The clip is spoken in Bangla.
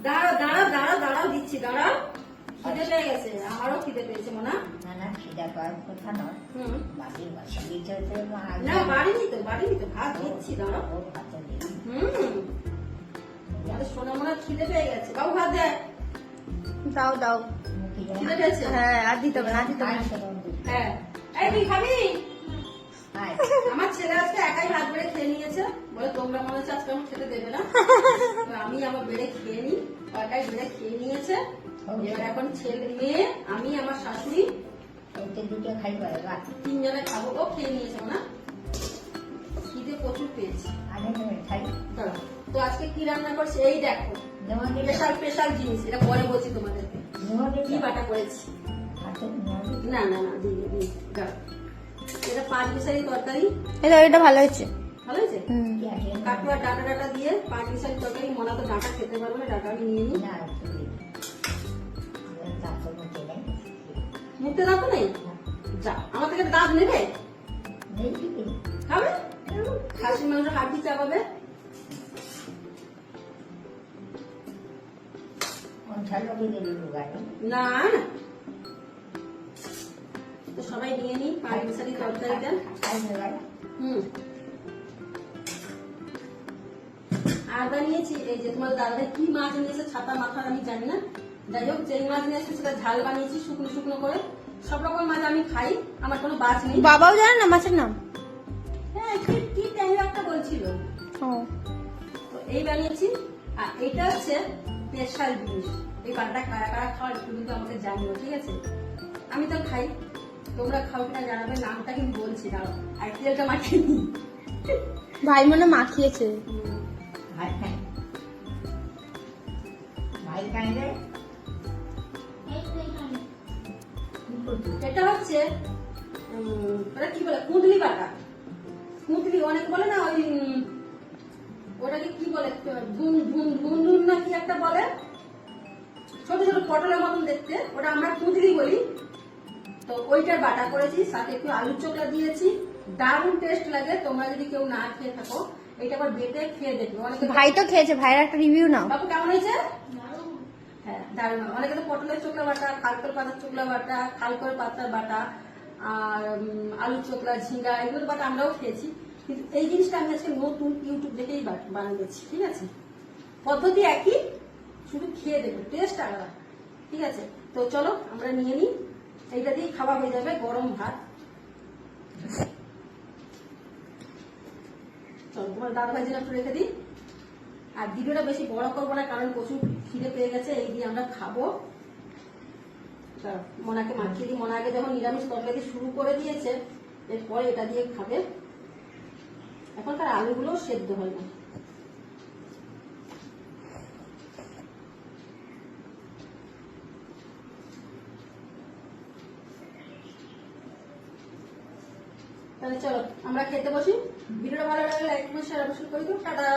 দাঁড়াও দাঁড়াও দাঁড়াও দাঁড়াও দিচ্ছি, দাঁড়াও। খিদে পেয়ে গেছে, আমারও খিদে পেয়েছে মনা। না খিদা পাওয়ার কথা নয়, বাড়ির বাসা দিতে না বাড়িনি তো, বাড়িনি তো, ভাত দিচ্ছি, দাঁড়াও। সোনা মোনা খিদে পেয়ে গেছে, বাবু ভাত দেয়। দাও দাও, খিদে পেয়েছে। হ্যাঁ আর দিতে হবে না, দিতে হবে না। হ্যাঁ, এই তুই খাবি? আমার ছেলে আজকে একাই হাত বেড়ে খেয়ে নিয়েছে, বলে তোমরা মনে হচ্ছে আজকে আমার খেতে দেবে না। আমি আমার বেড়ে খেয়ে নিই, একাই বেড়ে খেয়ে নিয়েছে। এবার এখন ছেলে মেয়ে আমি আমার শাশুড়ি দুটো খাই তিনজনে খাবো। ও খেয়ে নিয়েছে না, খিদে প্রচুর পেয়েছি। তো আজকে কি রান্না করছে এই দেখো, স্পেশাল স্পেশাল জিনিস, এটা পরে বলছি তোমাদেরকে কি বাটা করেছি। না না না দিদি দিদি, এটা 5 মিশালি তরকারি। এটা ভালো হয়েছে, ভালো হয়েছে। কাটুয়া ডাটা ডাটা দিয়ে 5 মিশালি তরকারি। মনা তো ডাটা খেতে পারবে না, ডাটা আমি নিয়ে নিই। মুখতে দাঁত নেই, যা আমার থেকে দাঁত নেবে, খাবে। খাসির মাংস হাড্ডি চাপাবে। না তো সবাই নিয়ে নিই 5 মিশালি তরকারিটা। আর বানিয়েছি এই যে তোমার দাদা কি মাছ নিয়েছে, ছাতা মাথা আমি জানি না, যাই হোক যেই মাছ নিয়েছে সেটা ঝাল বানিয়েছি শুকনো শুকনো করে। সব রকম মাছ আমি খাই, আমার কোনো বাছ নেই। বাবাও জানে না মাছের নাম? হ্যাঁ কি ট্যাংরা একটা বলছিল। তো এই বানিয়েছি। আর এটা হচ্ছে স্পেশাল জিনিস, এই বাটা কারা কারা খাওয়া একটু কিন্তু আমাকে জানিও, ঠিক আছে? আমি তো খাই, তোমরা খাও কিনা জানাবে। নামটা কিন্তু বলছি, দাও আর তেলটা মাখিয়ে নিই। ভাই মনে মাখিয়েছে। এটা হচ্ছে ওটা কি বলে, কুঁদলি বাটা। কুঁদলি অনেক বলে না, ওই ওটাকে কি বলে, ধুন না কি একটা বলে, ছোট ছোট পটলের মতন দেখতে, ওটা আমরা কুঁদলি বলি। তো ওইটার বাটা করেছি, সাথে একটু আলুর চোখলা দিয়েছি, দারুণ টেস্ট লাগে। তোমরা যদি কেউ না খেয়ে থাকো এটা আবার বেটে খেয়ে দেখবে। ভাই তো খেয়েছে, ভাইয়ের একটা রিভিউ নাও। বাবু কেমন হয়েছে? হ্যাঁ দারুণ। অনেকে তো পটলের চোখলা বাটা, খালকর পাতার চোখলা বাটা, খালকর পাতার বাটা, আর আলুর চোখলা, ঝিঙ্গা, এগুলো বাটা আমরাও খেয়েছি। কিন্তু এই জিনিসটা আমি আজকে নতুন ইউটিউব দেখেই বানিয়েছি, ঠিক আছে? পদ্ধতি একই, শুধু খেয়ে দেখবে, টেস্ট আলাদা, ঠিক আছে? তো চলো আমরা নিয়ে নিই, এইটা দিয়ে খাওয়া হয়ে যাবে গরম ভাত। চলো তোমার দাদা ভাই একটু রেখে দিই। আর ভিডিওটা বেশি বড় করবো না, কারণ প্রচুর খিদে পেয়ে গেছে। এই দিয়ে আমরা খাবো। মোনাকে মাখিয়ে দিই। মোনা আগে যখন নিরামিষ তরকারি শুরু করে দিয়েছে, এরপরে এটা দিয়ে খাবে। এখনকার আলুগুলো সেদ্ধ হয় না। তাহলে চলো আমরা খেতে বসি। ভিডিওটা ভালো লাগলে লাইক কমেন্ট শেয়ার অবশ্যই করে দিও। টাটা।